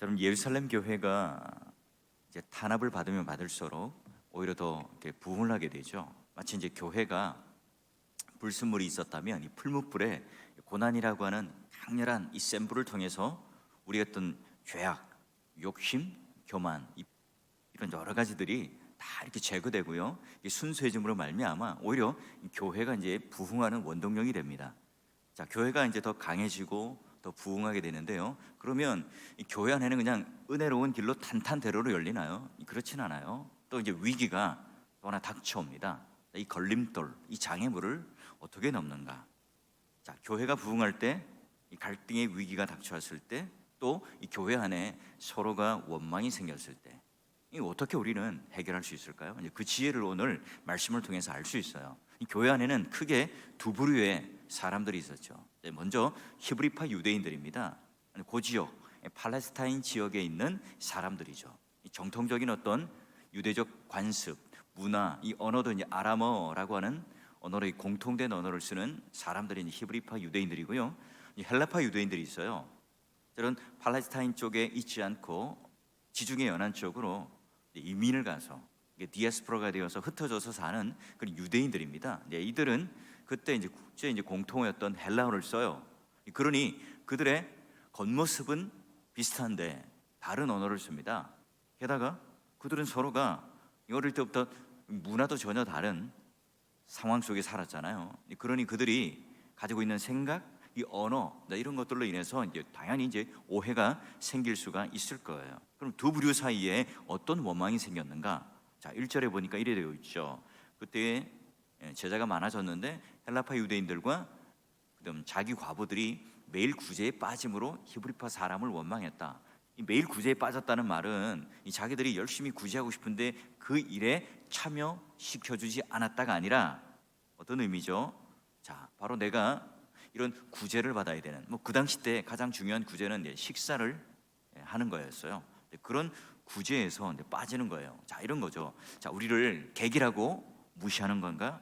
여러분, 예루살렘 교회가 이제 탄압을 받으면 받을수록 오히려 더 이렇게 부흥을 하게 되죠. 마치 이제 교회가 불순물이 있었다면 이 풀무불에 고난이라고 하는 강렬한 이 센 불을 통해서 우리 어떤 죄악, 욕심, 교만 이런 여러 가지들이 다 이렇게 제거되고요. 이 순수해짐으로 말미암아 오히려 이 교회가 이제 부흥하는 원동력이 됩니다. 자, 교회가 이제 더 강해지고 더 부흥하게 되는데요. 그러면 이 교회 안에는 그냥 은혜로운 길로 탄탄대로로 열리나요? 그렇진 않아요. 또 이제 위기가 또 하나 닥쳐옵니다. 이 걸림돌, 이 장애물을 어떻게 넘는가? 자, 교회가 부흥할 때, 이 갈등의 위기가 닥쳐왔을 때, 또 이 교회 안에 서로가 원망이 생겼을 때, 이 어떻게 우리는 해결할 수 있을까요? 이제 그 지혜를 오늘 말씀을 통해서 알 수 있어요. 이 교회 안에는 크게 두 부류의 사람들이 있었죠. 먼저 히브리파 유대인들입니다. 그 지역, 팔레스타인 지역에 있는 사람들이죠. 이 정통적인 어떤 유대적 관습, 문화, 이 언어도 이제 아람어라고 하는 언어로 공통된 언어를 쓰는 사람들이 히브리파 유대인들이고요. 이 헬라파 유대인들이 있어요. 저는 팔레스타인 쪽에 있지 않고 지중해 연안 쪽으로 이민을 가서 디아스포라가 되어서 흩어져서 사는 그런 유대인들입니다. 이들은 그때 이제 국제 이제 공통어였던 헬라어를 써요. 그러니 그들의 겉모습은 비슷한데 다른 언어를 씁니다. 게다가 그들은 서로가 어릴 때부터 문화도 전혀 다른 상황 속에 살았잖아요. 그러니 그들이 가지고 있는 생각, 이 언어 이런 것들로 인해서 이제 당연히 이제 오해가 생길 수가 있을 거예요. 그럼 두 부류 사이에 어떤 원망이 생겼는가? 자, 1절에 보니까 이래 되어 있죠. 그때 제자가 많아졌는데 헬라파 유대인들과 그다음 자기 과부들이 매일 구제에 빠짐으로 히브리파 사람을 원망했다. 이 매일 구제에 빠졌다는 말은 이 자기들이 열심히 구제하고 싶은데 그 일에 참여시켜주지 않았다가 아니라 어떤 의미죠? 자, 바로 내가 이런 구제를 받아야 되는, 그 당시 때 가장 중요한 구제는 식사를 하는 거였어요. 그런 구제에서 빠지는 거예요. 자, 이런 거죠. 자, 우리를 객이라고 무시하는 건가?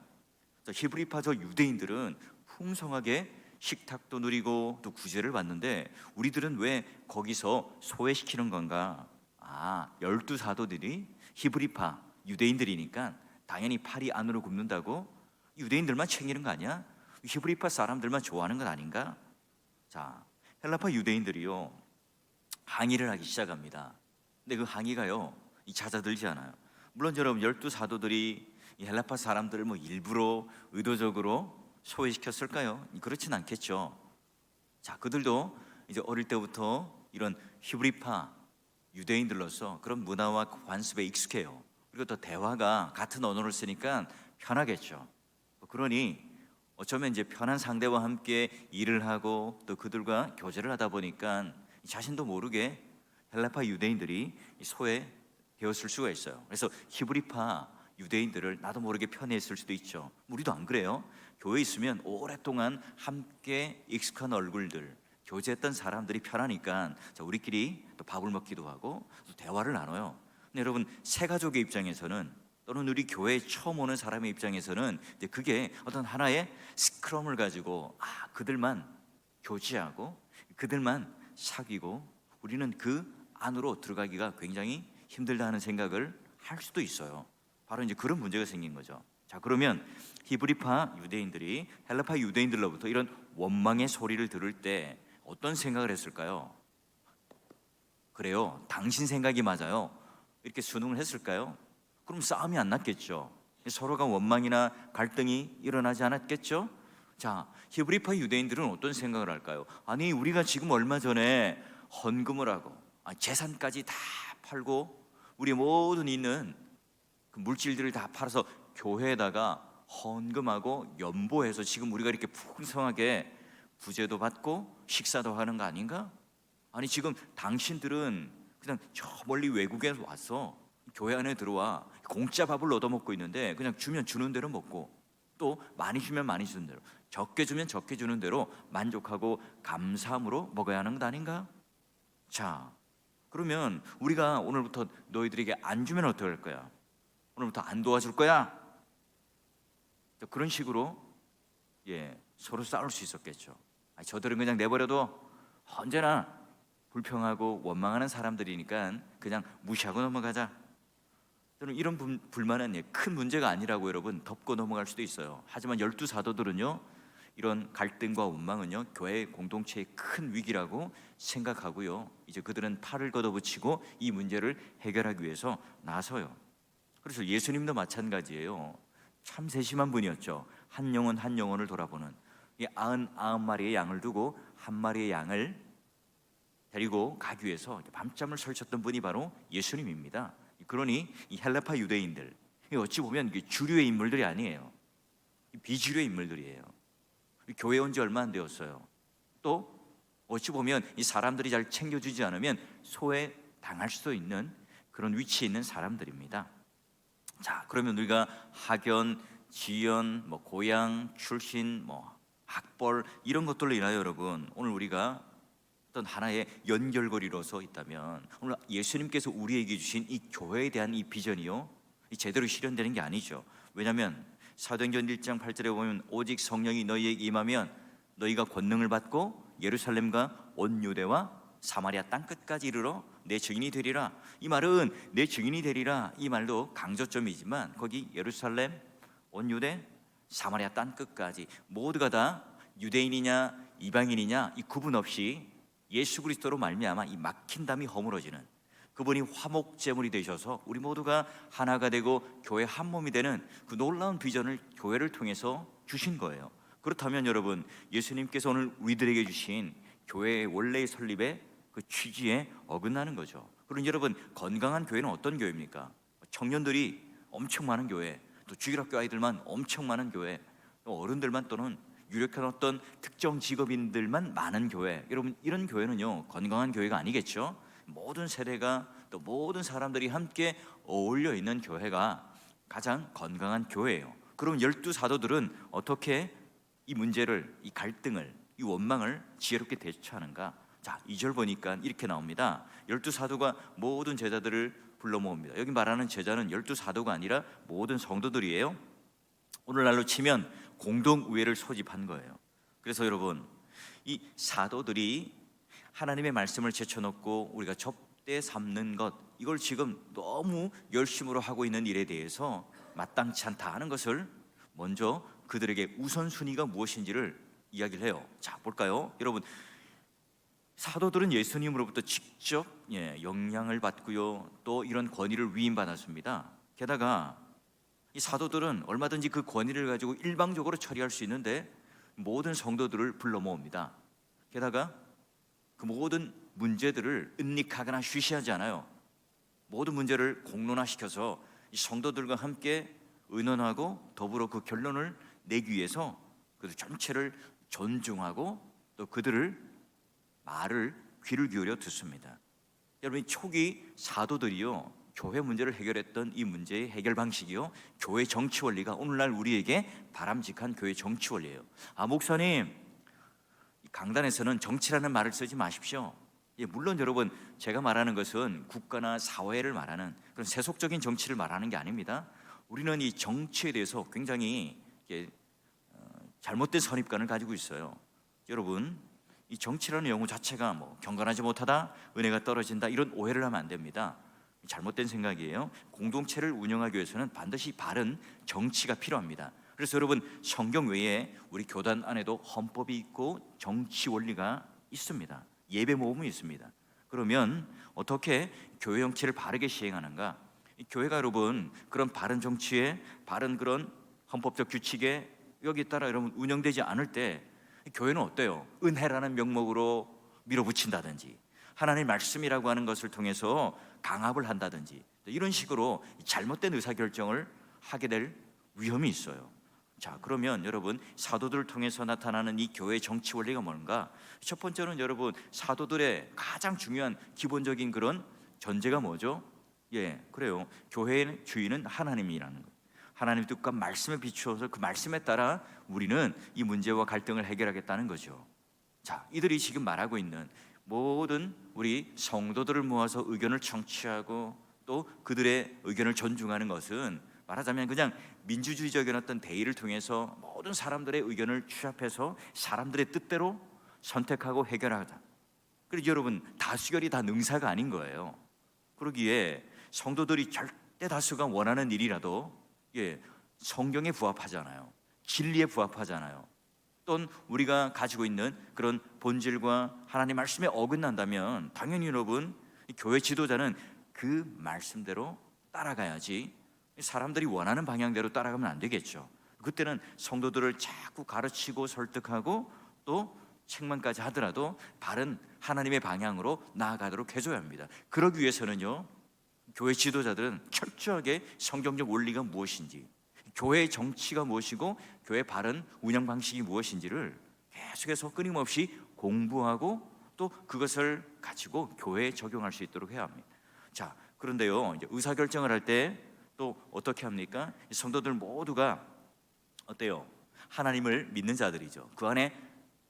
히브리파 저 유대인들은 풍성하게 식탁도 누리고 또 구제를 받는데 우리들은 왜 거기서 소외시키는 건가? 아, 12사도들이 히브리파 유대인들이니까 당연히 팔이 안으로 굽는다고 유대인들만 챙기는 거 아니야? 히브리파 사람들만 좋아하는 건 아닌가? 자, 헬라파 유대인들이요 항의를 하기 시작합니다. 근데 그 항의가요 잦아들지 않아요. 물론 여러분 12사도들이 이 헬라파 사람들을 일부러 의도적으로 소외시켰을까요? 그렇진 않겠죠. 자, 그들도 이제 어릴 때부터 이런 히브리파 유대인들로서 그런 문화와 관습에 익숙해요. 그리고 또 대화가 같은 언어를 쓰니까 편하겠죠. 그러니 어쩌면 이제 편한 상대와 함께 일을 하고 또 그들과 교제를 하다 보니까 자신도 모르게 헬라파 유대인들이 소외되었을 수가 있어요. 그래서 히브리파 유대인들을 나도 모르게 편애했을 수도 있죠. 우리도 안 그래요? 교회에 있으면 오랫동안 함께 익숙한 얼굴들, 교제했던 사람들이 편하니까 우리끼리 또 밥을 먹기도 하고 또 대화를 나눠요. 근데 여러분, 새 가족의 입장에서는 또는 우리 교회에 처음 오는 사람의 입장에서는 이제 그게 어떤 하나의 스크럼을 가지고 그들만 교제하고 그들만 사귀고 우리는 그 안으로 들어가기가 굉장히 힘들다는 생각을 할 수도 있어요. 바로 이제 그런 문제가 생긴 거죠. 자, 그러면 히브리파 유대인들이 헬라파 유대인들로부터 이런 원망의 소리를 들을 때 어떤 생각을 했을까요? 그래요, 당신 생각이 맞아요, 이렇게 순응을 했을까요? 그럼 싸움이 안 났겠죠. 서로가 원망이나 갈등이 일어나지 않았겠죠. 자, 히브리파 유대인들은 어떤 생각을 할까요? 아니, 우리가 지금 얼마 전에 헌금을 하고 재산까지 다 팔고 우리 모든 있는 그 물질들을 다 팔아서 교회에다가 헌금하고 연보해서 지금 우리가 이렇게 풍성하게 부제도 받고 식사도 하는 거 아닌가? 아니, 지금 당신들은 그냥 저 멀리 외국에서 와서 교회 안에 들어와 공짜 밥을 얻어먹고 있는데 그냥 주면 주는 대로 먹고 또 많이 주면 많이 주는 대로, 적게 주면 적게 주는 대로 만족하고 감사함으로 먹어야 하는 것 아닌가? 자, 그러면 우리가 오늘부터 너희들에게 안 주면 어떻게 할 거야? 오늘부터 안 도와줄 거야? 그런 식으로 서로 싸울 수 있었겠죠. 저들은 그냥 내버려도 언제나 불평하고 원망하는 사람들이니까 그냥 무시하고 넘어가자. 저는 이런 불만은 큰 문제가 아니라고 여러분 덮고 넘어갈 수도 있어요. 하지만 열두 사도들은요, 이런 갈등과 원망은요 교회 공동체의 큰 위기라고 생각하고요, 이제 그들은 팔을 걷어붙이고 이 문제를 해결하기 위해서 나서요. 그래서 예수님도 마찬가지예요. 참 세심한 분이었죠. 한 영혼 한 영혼을 돌아보는, 이 99마리의 양을 두고 한 마리의 양을 데리고 가기 위해서 밤잠을 설쳤던 분이 바로 예수님입니다. 그러니 이 헬라파 유대인들, 어찌 보면 주류의 인물들이 아니에요. 비주류의 인물들이에요. 교회 온 지 얼마 안 되었어요. 또 어찌 보면 이 사람들이 잘 챙겨주지 않으면 소외당할 수도 있는 그런 위치에 있는 사람들입니다. 자, 그러면 우리가 학연, 지연, 고향, 출신, 학벌 이런 것들로 인하여 여러분 오늘 우리가 어떤 하나의 연결고리로서 있다면, 오늘 예수님께서 우리에게 주신 이 교회에 대한 이 비전이요, 제대로 실현되는 게 아니죠. 왜냐하면 사도행전 1장 8절에 보면 오직 성령이 너희에게 임하면 너희가 권능을 받고 예루살렘과 온 유대와 사마리아 땅끝까지 이르러 내 증인이 되리라. 이 말은 내 증인이 되리라, 이 말도 강조점이지만 거기 예루살렘, 온 유대, 사마리아 땅끝까지 모두가 다 유대인이냐 이방인이냐 이 구분 없이 예수 그리스도로 말미암아 이 막힌 담이 허물어지는, 그분이 화목제물이 되셔서 우리 모두가 하나가 되고 교회 한 몸이 되는 그 놀라운 비전을 교회를 통해서 주신 거예요. 그렇다면 여러분, 예수님께서 오늘 우리들에게 주신 교회의 원래의 설립의 그 취지에 어긋나는 거죠. 그럼 여러분, 건강한 교회는 어떤 교회입니까? 청년들이 엄청 많은 교회, 또 주일학교 아이들만 엄청 많은 교회, 또 어른들만 또는 유력한 어떤 특정 직업인들만 많은 교회, 여러분 이런 교회는요 건강한 교회가 아니겠죠. 모든 세대가 또 모든 사람들이 함께 어울려 있는 교회가 가장 건강한 교회예요. 그럼 열두 사도들은 어떻게 이 문제를, 이 갈등을, 이 원망을 지혜롭게 대처하는가? 자, 2절 보니까 이렇게 나옵니다. 열두 사도가 모든 제자들을 불러 모읍니다. 여기 말하는 제자는 열두 사도가 아니라 모든 성도들이에요. 오늘날로 치면 공동의회를 소집한 거예요. 그래서 여러분, 이 사도들이 하나님의 말씀을 제쳐놓고 우리가 접대 삼는 것, 이걸 지금 너무 열심으로 하고 있는 일에 대해서 마땅치 않다 하는 것을 먼저 그들에게 우선순위가 무엇인지를 이야기를 해요. 자, 볼까요? 여러분, 사도들은 예수님으로부터 직접 영향을 받고요, 또 이런 권위를 위임받았습니다. 게다가 이 사도들은 얼마든지 그 권위를 가지고 일방적으로 처리할 수 있는데 모든 성도들을 불러 모읍니다. 게다가 그 모든 문제들을 은닉하거나 쉬쉬하지 않아요. 모든 문제를 공론화시켜서 이 성도들과 함께 의논하고 더불어 그 결론을 내기 위해서 그들 전체를 존중하고 또 그들을 말을 귀를 기울여 듣습니다. 여러분, 초기 사도들이요 교회 문제를 해결했던 이 문제의 해결 방식이요 교회 정치 원리가 오늘날 우리에게 바람직한 교회 정치 원리예요. 아, 목사님, 강단에서는 정치라는 말을 쓰지 마십시오. 물론 여러분, 제가 말하는 것은 국가나 사회를 말하는 그런 세속적인 정치를 말하는 게 아닙니다. 우리는 이 정치에 대해서 굉장히 잘못된 선입관을 가지고 있어요. 여러분, 이 정치라는 용어 자체가 경건하지 못하다, 은혜가 떨어진다, 이런 오해를 하면 안 됩니다. 잘못된 생각이에요. 공동체를 운영하기 위해서는 반드시 바른 정치가 필요합니다. 그래서 여러분, 성경 외에 우리 교단 안에도 헌법이 있고 정치 원리가 있습니다. 예배 모험이 있습니다. 그러면 어떻게 교회 정치를 바르게 시행하는가? 교회가 여러분 그런 바른 정치에, 바른 그런 헌법적 규칙에 여기에 따라 여러분 운영되지 않을 때 교회는 어때요? 은혜라는 명목으로 밀어붙인다든지 하나님의 말씀이라고 하는 것을 통해서 강압을 한다든지 이런 식으로 잘못된 의사결정을 하게 될 위험이 있어요. 자, 그러면 여러분, 사도들을 통해서 나타나는 이 교회의 정치 원리가 뭔가? 첫 번째는 여러분, 사도들의 가장 중요한 기본적인 그런 전제가 뭐죠? 그래요. 교회의 주인은 하나님이라는 거예요. 하나님의 뜻과 말씀에 비추어서 그 말씀에 따라 우리는 이 문제와 갈등을 해결하겠다는 거죠. 자, 이들이 지금 말하고 있는 모든 우리 성도들을 모아서 의견을 청취하고 또 그들의 의견을 존중하는 것은 말하자면 그냥 민주주의적인 어떤 대의를 통해서 모든 사람들의 의견을 취합해서 사람들의 뜻대로 선택하고 해결하자, 그래서 여러분, 다수결이 다 능사가 아닌 거예요. 그러기에 성도들이 절대 다수가 원하는 일이라도 성경에 부합하잖아요. 진리에 부합하잖아요. 또는 우리가 가지고 있는 그런 본질과 하나님 말씀에 어긋난다면 당연히 여러분, 교회 지도자는 그 말씀대로 따라가야지 사람들이 원하는 방향대로 따라가면 안 되겠죠. 그때는 성도들을 자꾸 가르치고 설득하고 또 책망까지 하더라도 바른 하나님의 방향으로 나아가도록 해줘야 합니다. 그러기 위해서는요, 교회 지도자들은 철저하게 성경적 원리가 무엇인지, 교회의 정치가 무엇이고 교회의 바른 운영 방식이 무엇인지를 계속해서 끊임없이 공부하고 또 그것을 가지고 교회에 적용할 수 있도록 해야 합니다. 자, 그런데요, 이제 의사결정을 할 때 또 어떻게 합니까? 성도들 모두가 어때요? 하나님을 믿는 자들이죠. 그 안에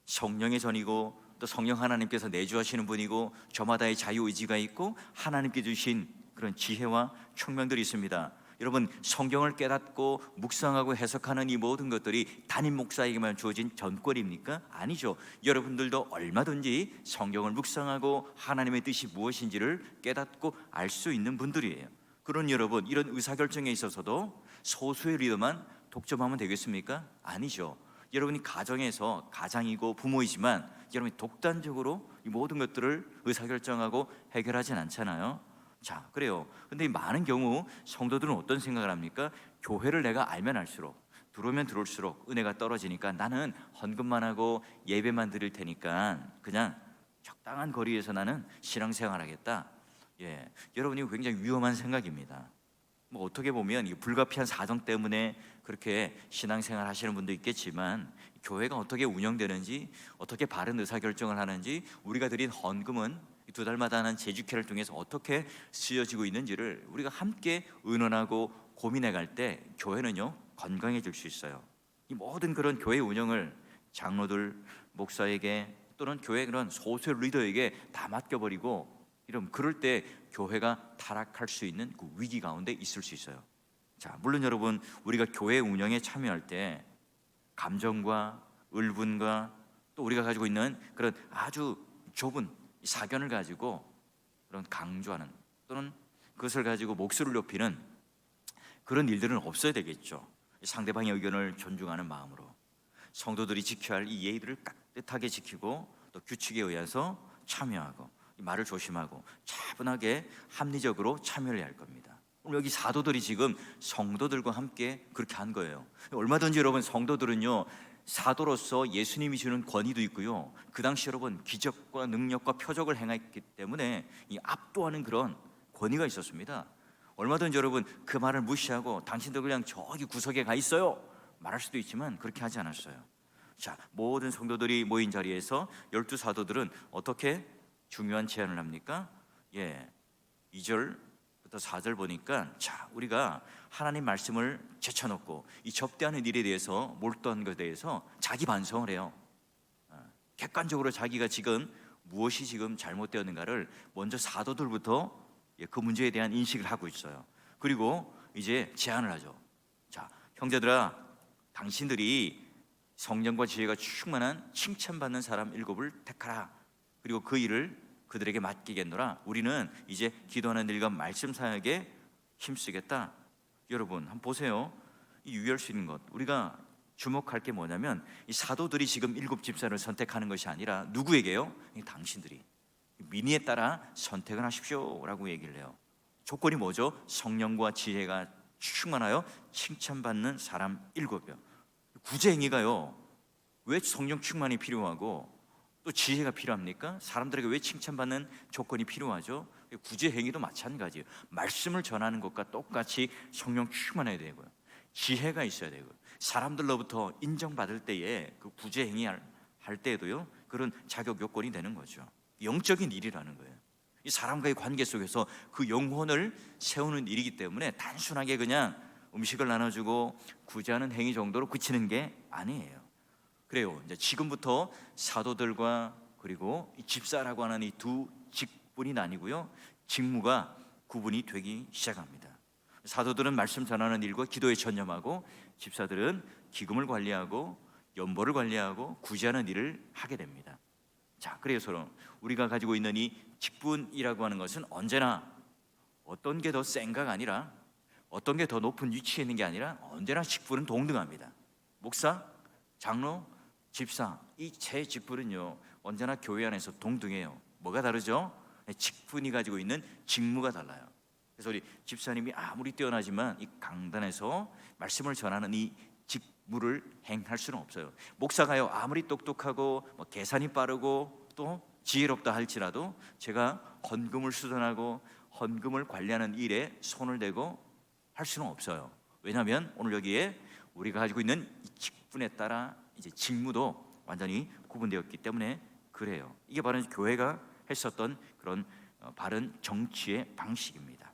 성령의 전이고 또 성령 하나님께서 내주하시는 분이고 저마다의 자유의지가 있고 하나님께 주신 그런 지혜와 총명들이 있습니다. 여러분, 성경을 깨닫고 묵상하고 해석하는 이 모든 것들이 담임 목사에게만 주어진 전권입니까? 아니죠. 여러분들도 얼마든지 성경을 묵상하고 하나님의 뜻이 무엇인지를 깨닫고 알 수 있는 분들이에요. 그런 여러분, 이런 의사결정에 있어서도 소수의 리더만 독점하면 되겠습니까? 아니죠. 여러분이 가정에서 가장이고 부모이지만 여러분이 독단적으로 이 모든 것들을 의사결정하고 해결하진 않잖아요. 자, 그래요. 근데 이 많은 경우 성도들은 어떤 생각을 합니까? 교회를 내가 알면 알수록, 들어오면 들어올수록 은혜가 떨어지니까 나는 헌금만 하고 예배만 드릴 테니까 그냥 적당한 거리에서 나는 신앙생활 하겠다. 여러분이 굉장히 위험한 생각입니다. 뭐 어떻게 보면 이 불가피한 사정 때문에 그렇게 신앙생활 하시는 분도 있겠지만 교회가 어떻게 운영되는지, 어떻게 바른 의사결정을 하는지, 우리가 드린 헌금은 두 달마다 하는 제주회를 통해서 어떻게 쓰여지고 있는지를 우리가 함께 의논하고 고민해 갈 때 교회는요, 건강해질 수 있어요. 이 모든 그런 교회 운영을 장로들, 목사에게 또는 교회 그런 소수의 리더에게 다 맡겨버리고 이러면 그럴 때 교회가 타락할 수 있는 그 위기 가운데 있을 수 있어요. 자, 물론 여러분, 우리가 교회 운영에 참여할 때 감정과 을분과 또 우리가 가지고 있는 그런 아주 좁은 사견을 가지고 그런 강조하는 또는 그것을 가지고 목소리를 높이는 그런 일들은 없어야 되겠죠. 상대방의 의견을 존중하는 마음으로 성도들이 지켜야 할 이 예의들을 깍듯하게 지키고 또 규칙에 의해서 참여하고 말을 조심하고 차분하게 합리적으로 참여를 해야 할 겁니다. 오늘 여기 사도들이 지금 성도들과 함께 그렇게 한 거예요. 얼마든지 여러분, 성도들은요, 사도로서 예수님이 주는 권위도 있고요, 그 당시 여러분 기적과 능력과 표적을 행했기 때문에 이 압도하는 그런 권위가 있었습니다. 얼마든지 여러분 그 말을 무시하고 당신들 그냥 저기 구석에 가 있어요 말할 수도 있지만 그렇게 하지 않았어요. 자, 모든 성도들이 모인 자리에서 12 사도들은 어떻게 중요한 제안을 합니까? 2절부터 4절 보니까, 자, 우리가 하나님 말씀을 제쳐놓고 이 접대하는 일에 대해서 몰두한 것에 대해서 자기 반성을 해요. 객관적으로 자기가 지금 무엇이 지금 잘못되었는가를 먼저 사도들부터 그 문제에 대한 인식을 하고 있어요. 그리고 이제 제안을 하죠. 자, 형제들아, 당신들이 성령과 지혜가 충만한 칭찬받는 사람 7을 택하라. 그리고 그 일을 그들에게 맡기겠노라. 우리는 이제 기도하는 일과 말씀 사역에 힘쓰겠다. 여러분, 한번 보세요. 이 유의할 수 있는 것, 우리가 주목할 게 뭐냐면 이 사도들이 지금 7 집사를 선택하는 것이 아니라 누구에게요? 당신들이 민의에 따라 선택을 하십시오 라고 얘기를 해요. 조건이 뭐죠? 성령과 지혜가 충만하여 칭찬받는 사람 7이요. 구제행위가요, 왜 성령 충만이 필요하고 또 지혜가 필요합니까? 사람들에게 왜 칭찬받는 조건이 필요하죠? 구제행위도 마찬가지예요. 말씀을 전하는 것과 똑같이 성령 충만해야 되고요, 지혜가 있어야 되고요, 사람들로부터 인정받을 때에 그 구제행위 할 때에도요, 그런 자격 요건이 되는 거죠. 영적인 일이라는 거예요. 이 사람과의 관계 속에서 그 영혼을 세우는 일이기 때문에 단순하게 그냥 음식을 나눠주고 구제하는 행위 정도로 그치는 게 아니에요. 그래요. 이제 지금부터 사도들과 그리고 이 집사라고 하는 이 두 직분이 나뉘고요, 직무가 구분이 되기 시작합니다. 사도들은 말씀 전하는 일과 기도에 전념하고 집사들은 기금을 관리하고 연보를 관리하고 구제하는 일을 하게 됩니다. 자, 그래서 우리가 가지고 있는 이 직분이라고 하는 것은 언제나 어떤 게 더 센가가 아니라 어떤 게 더 높은 위치에 있는 게 아니라 언제나 직분은 동등합니다. 목사, 장로, 집사, 이 제 직분은요 언제나 교회 안에서 동등해요. 뭐가 다르죠? 직분이 가지고 있는 직무가 달라요. 그래서 우리 집사님이 아무리 뛰어나지만 이 강단에서 말씀을 전하는 이 직무를 행할 수는 없어요. 목사가요 아무리 똑똑하고 계산이 빠르고 또 지혜롭다 할지라도 제가 헌금을 수선하고 헌금을 관리하는 일에 손을 대고 할 수는 없어요. 왜냐하면 오늘 여기에 우리가 가지고 있는 이 직분에 따라 이제 직무도 완전히 구분되었기 때문에 그래요. 이게 바로 교회가 했었던 그런 바른 정치의 방식입니다.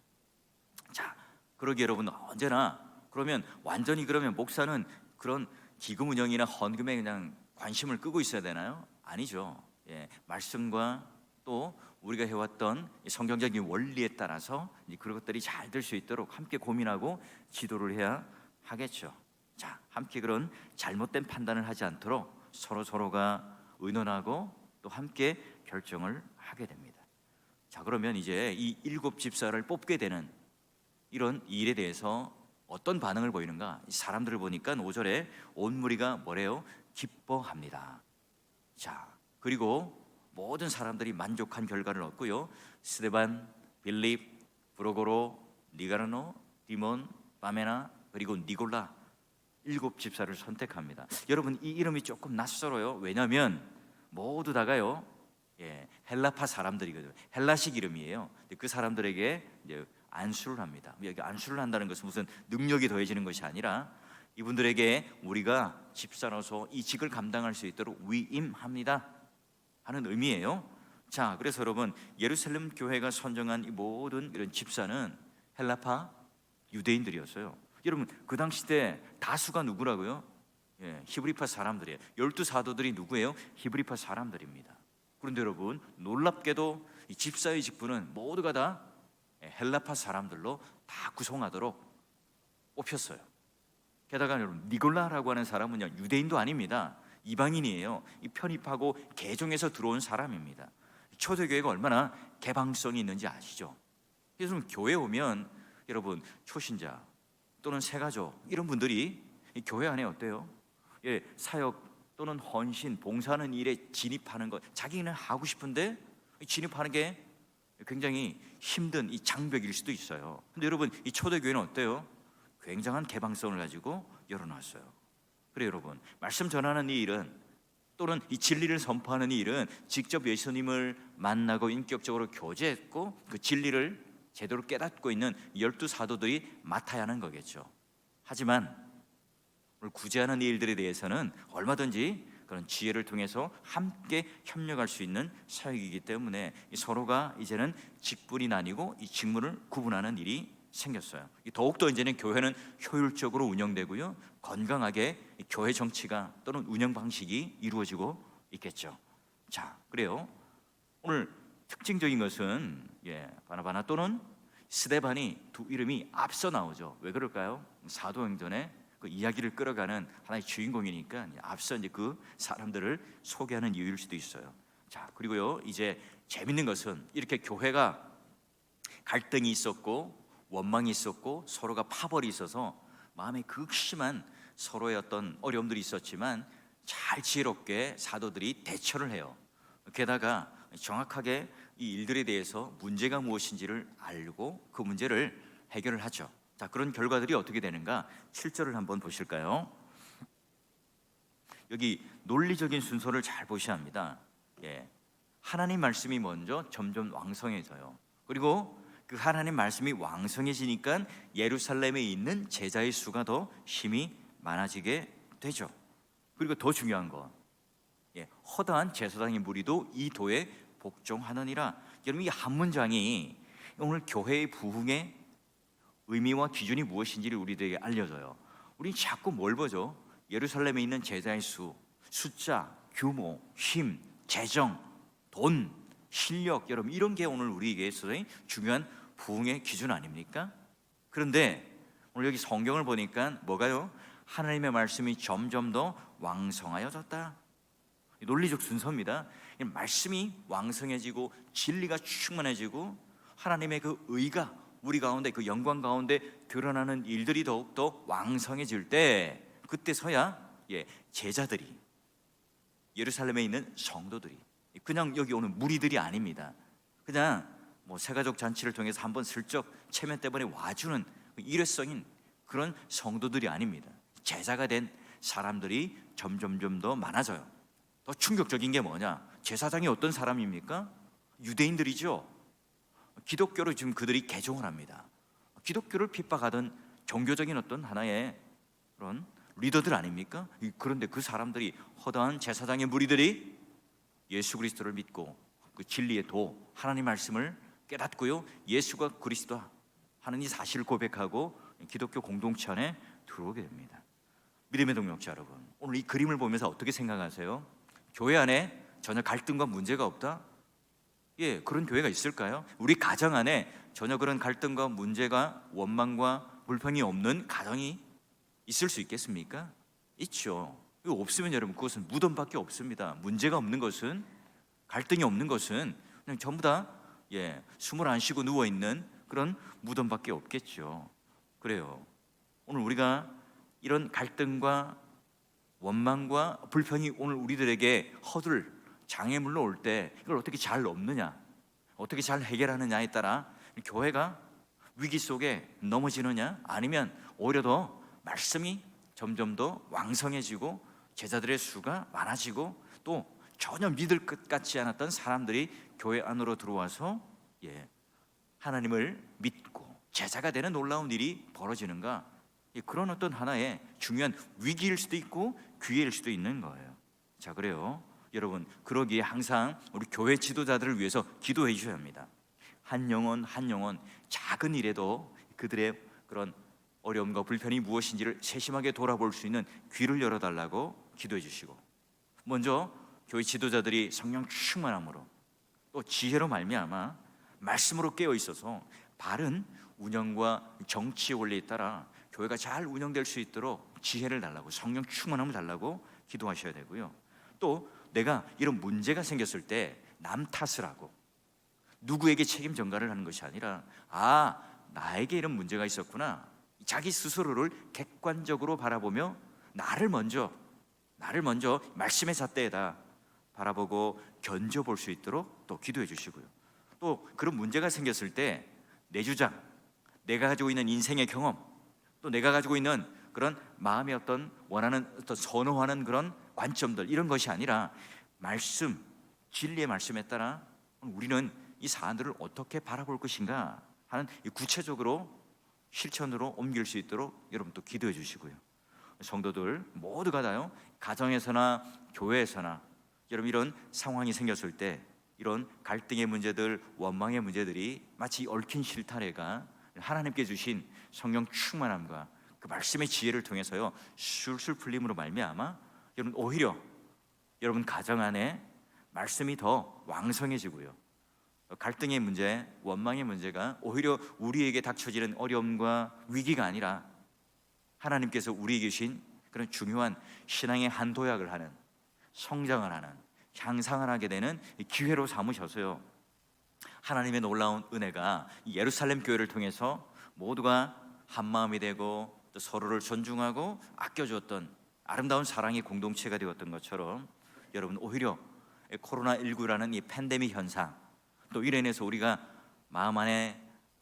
자, 그러기 여러분 언제나 그러면 완전히 그러면 목사는 그런 기금 운영이나 헌금에 그냥 관심을 끄고 있어야 되나요? 아니죠. 예, 말씀과 또 우리가 해왔던 성경적인 원리에 따라서 그런 것들이 잘 될 수 있도록 함께 고민하고 지도를 해야 하겠죠. 자, 함께 그런 잘못된 판단을 하지 않도록 서로가 의논하고 또 함께 결정을 하게 됩니다. 자, 그러면 이제 이 7 집사를 뽑게 되는 이런 일에 대해서 어떤 반응을 보이는가? 사람들을 보니까 5절에 온 무리가 뭐래요? 기뻐합니다. 자, 그리고 모든 사람들이 만족한 결과를 얻고요. 스데반, 빌립, 브로고로, 니가르노, 디몬, 바메나 그리고 니골라 7 집사를 선택합니다. 여러분 이 이름이 조금 낯설어요. 왜냐하면 모두 다가요 헬라파 사람들이거든요. 헬라식 이름이에요. 그 사람들에게 이제 안수를 합니다. 여기 안수를 한다는 것은 무슨 능력이 더해지는 것이 아니라 이분들에게 우리가 집사로서 이 직을 감당할 수 있도록 위임합니다 하는 의미예요. 자, 그래서 여러분 예루살렘 교회가 선정한 이 모든 이런 집사는 헬라파 유대인들이었어요. 여러분 그 당시 때 다수가 누구라고요? 히브리파 사람들이에요. 12 사도들이 누구예요? 히브리파 사람들입니다. 그런데 여러분 놀랍게도 이 집사의 직분은 모두가 다 헬라파 사람들로 다 구성하도록 뽑혔어요. 게다가 여러분 니골라라고 하는 사람은요 유대인도 아닙니다. 이방인이에요. 이 편입하고 개종해서 들어온 사람입니다. 초대교회가 얼마나 개방성이 있는지 아시죠? 그래서 교회 오면 여러분 초신자 또는 새가족 이런 분들이 교회 안에 어때요? 사역 또는 헌신, 봉사하는 일에 진입하는 것 자기는 하고 싶은데 진입하는 게 굉장히 힘든 이 장벽일 수도 있어요. 근데 여러분 이 초대교회는 어때요? 굉장한 개방성을 가지고 열어놨어요. 그래 여러분 말씀 전하는 이 일은 또는 이 진리를 선포하는 이 일은 직접 예수님을 만나고 인격적으로 교제했고 그 진리를 제대로 깨닫고 있는 12 사도들이 맡아야 하는 거겠죠. 하지만 오늘 구제하는 이 일들에 대해서는 얼마든지 그런 지혜를 통해서 함께 협력할 수 있는 사역이기 때문에 서로가 이제는 직분이 나뉘고 이 직무를 구분하는 일이 생겼어요. 더욱더 이제는 교회는 효율적으로 운영되고요 건강하게 교회 정치가 또는 운영 방식이 이루어지고 있겠죠. 자, 그래요. 오늘 특징적인 것은 바나바나 또는 스데반이 두 이름이 앞서 나오죠. 왜 그럴까요? 사도행전에 그 이야기를 끌어가는 하나의 주인공이니까 앞서 이제 그 사람들을 소개하는 이유일 수도 있어요. 자, 그리고요 이제 재밌는 것은 이렇게 교회가 갈등이 있었고 원망이 있었고 서로가 파벌이 있어서 마음에 극심한 서로의 어떤 어려움들이 있었지만 잘 지혜롭게 사도들이 대처를 해요. 게다가 정확하게 이 일들에 대해서 문제가 무엇인지를 알고 그 문제를 해결을 하죠. 자, 그런 결과들이 어떻게 되는가? 7절을 한번 보실까요? 여기 논리적인 순서를 잘 보셔야 합니다. 하나님 말씀이 먼저 점점 왕성해져요. 그리고 그 하나님 말씀이 왕성해지니까 예루살렘에 있는 제자의 수가 더 힘이 많아지게 되죠. 그리고 더 중요한 건 허다한 제사장의 무리도 이 도에 복종하느니라. 여러분 이 한 문장이 오늘 교회의 부흥의 의미와 기준이 무엇인지를 우리들에게 알려줘요. 우리는 자꾸 뭘 보죠? 예루살렘에 있는 제자의 수, 숫자, 규모, 힘, 재정, 돈, 실력, 여러분 이런 게 오늘 우리에게 있어서 중요한 부흥의 기준 아닙니까? 그런데 오늘 여기 성경을 보니까 뭐가요? 하나님의 말씀이 점점 더 왕성하여졌다. 논리적 순서입니다. 이 말씀이 왕성해지고 진리가 충만해지고 하나님의 그 의가 우리 가운데, 그 영광 가운데 드러나는 일들이 더욱더 왕성해질 때, 그때서야 제자들이, 예루살렘에 있는 성도들이, 그냥 여기 오는 무리들이 아닙니다. 그냥 뭐 새가족 잔치를 통해서 한번 슬쩍 체면 때문에 와주는 일회성인 그런 성도들이 아닙니다. 제자가 된 사람들이 점점점 더 많아져요. 더 충격적인 게 뭐냐? 제사장이 어떤 사람입니까? 유대인들이죠. 기독교로 지금 그들이 개종을 합니다. 기독교를 핍박하던 종교적인 어떤 하나의 그런 리더들 아닙니까? 그런데 그 사람들이, 허다한 제사장의 무리들이 예수 그리스도를 믿고 그 진리의 도, 하나님 말씀을 깨닫고요, 예수가 그리스도 하는 이 사실을 고백하고 기독교 공동체 안에 들어오게 됩니다. 믿음의 동역자 여러분, 오늘 이 그림을 보면서 어떻게 생각하세요? 교회 안에 전혀 갈등과 문제가 없다? 그런 교회가 있을까요? 우리 가정 안에 전혀 그런 갈등과 문제가, 원망과 불평이 없는 가정이 있을 수 있겠습니까? 있죠. 이거 없으면 여러분, 그것은 무덤밖에 없습니다. 문제가 없는 것은, 갈등이 없는 것은 그냥 전부 다 숨을 안 쉬고 누워있는 그런 무덤밖에 없겠죠. 그래요. 오늘 우리가 이런 갈등과 원망과 불평이 오늘 우리들에게 허들, 장애물로 올 때 이걸 어떻게 잘 넘느냐, 어떻게 잘 해결하느냐에 따라 교회가 위기 속에 넘어지느냐, 아니면 오히려 더 말씀이 점점 더 왕성해지고 제자들의 수가 많아지고 또 전혀 믿을 것 같지 않았던 사람들이 교회 안으로 들어와서 하나님을 믿고 제자가 되는 놀라운 일이 벌어지는가, 그런 어떤 하나의 중요한 위기일 수도 있고 기회일 수도 있는 거예요. 자, 그래요 여러분, 그러기에 항상 우리 교회 지도자들을 위해서 기도해 주셔야 합니다. 한 영혼 한 영혼, 작은 일에도 그들의 그런 어려움과 불편이 무엇인지를 세심하게 돌아볼 수 있는 귀를 열어달라고 기도해 주시고, 먼저 교회 지도자들이 성령 충만함으로 또 지혜로 말미암아 말씀으로 깨어 있어서 바른 운영과 정치의 원리에 따라 교회가 잘 운영될 수 있도록 지혜를 달라고, 성령 충만함을 달라고 기도하셔야 되고요. 또 내가 이런 문제가 생겼을 때 남 탓을 하고 누구에게 책임 전가를 하는 것이 아니라, 나에게 이런 문제가 있었구나, 자기 스스로를 객관적으로 바라보며 나를 먼저 말씀의 잣대에다 바라보고 견뎌볼 수 있도록 또 기도해 주시고요. 또 그런 문제가 생겼을 때 내 주장, 내가 가지고 있는 인생의 경험, 또 내가 가지고 있는 그런 마음의 어떤 원하는, 어떤 선호하는 그런 관점들, 이런 것이 아니라 말씀, 진리의 말씀에 따라 우리는 이 사안들을 어떻게 바라볼 것인가 하는 구체적으로 실천으로 옮길 수 있도록 여러분 또 기도해 주시고요. 성도들 모두가 다요, 가정에서나 교회에서나 여러분 이런 상황이 생겼을 때 이런 갈등의 문제들, 원망의 문제들이 마치 얽힌 실타래가 하나님께 주신 성령 충만함과 그 말씀의 지혜를 통해서요 술술 풀림으로 말미암아 여러분 오히려 여러분 가정 안에 말씀이 더 왕성해지고요, 갈등의 문제, 원망의 문제가 오히려 우리에게 닥쳐지는 어려움과 위기가 아니라 하나님께서 우리에게 주신 그런 중요한 신앙의 한 도약을 하는, 성장을 하는, 향상을 하게 되는 기회로 삼으셔서요, 하나님의 놀라운 은혜가 예루살렘 교회를 통해서 모두가 한 마음이 되고 또 서로를 존중하고 아껴주었던 아름다운 사랑의 공동체가 되었던 것처럼 여러분 오히려 코로나19라는 이 팬데믹 현상, 또 이로 인해서 우리가 마음 안에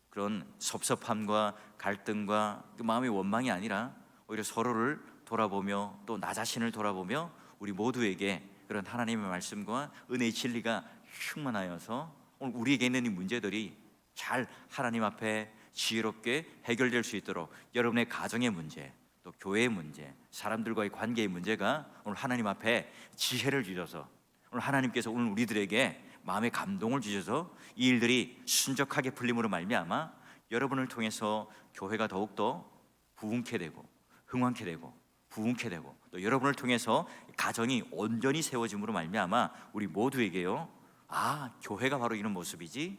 그런 섭섭함과 갈등과 그 마음의 원망이 아니라 오히려 서로를 돌아보며 또 나 자신을 돌아보며 우리 모두에게 그런 하나님의 말씀과 은혜의 진리가 충만하여서 오늘 우리에게 있는 이 문제들이 잘 하나님 앞에 지혜롭게 해결될 수 있도록 여러분의 가정의 문제, 또 교회의 문제, 사람들과의 관계의 문제가 오늘 하나님 앞에 지혜를 주셔서 오늘 하나님께서 오늘 우리들에게 마음의 감동을 주셔서 이 일들이 순적하게 풀림으로 말미암아 여러분을 통해서 교회가 더욱더 부흥케 되고 흥왕케 되고 부흥케 되고 또 여러분을 통해서 가정이 온전히 세워짐으로 말미암아 우리 모두에게요, 교회가 바로 이런 모습이지,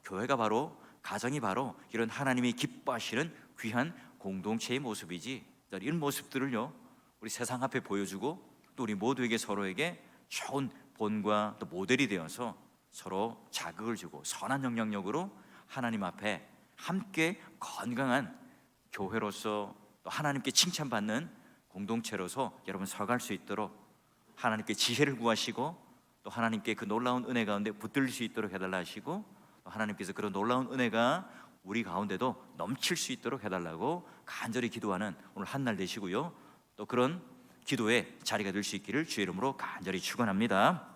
교회가 바로, 가정이 바로 이런 하나님이 기뻐하시는 귀한 공동체의 모습이지, 이런 모습들을요 우리 세상 앞에 보여주고 또 우리 모두에게 서로에게 좋은 본과 또 모델이 되어서 서로 자극을 주고 선한 영향력으로 하나님 앞에 함께 건강한 교회로서 또 하나님께 칭찬받는 공동체로서 여러분 서갈 수 있도록 하나님께 지혜를 구하시고 또 하나님께 그 놀라운 은혜 가운데 붙들릴 수 있도록 해달라 하시고 또 하나님께서 그런 놀라운 은혜가 우리 가운데도 넘칠 수 있도록 해달라고 간절히 기도하는 오늘 한날 되시고요, 또 그런 기도의 자리가 될 수 있기를 주의 이름으로 간절히 축원합니다.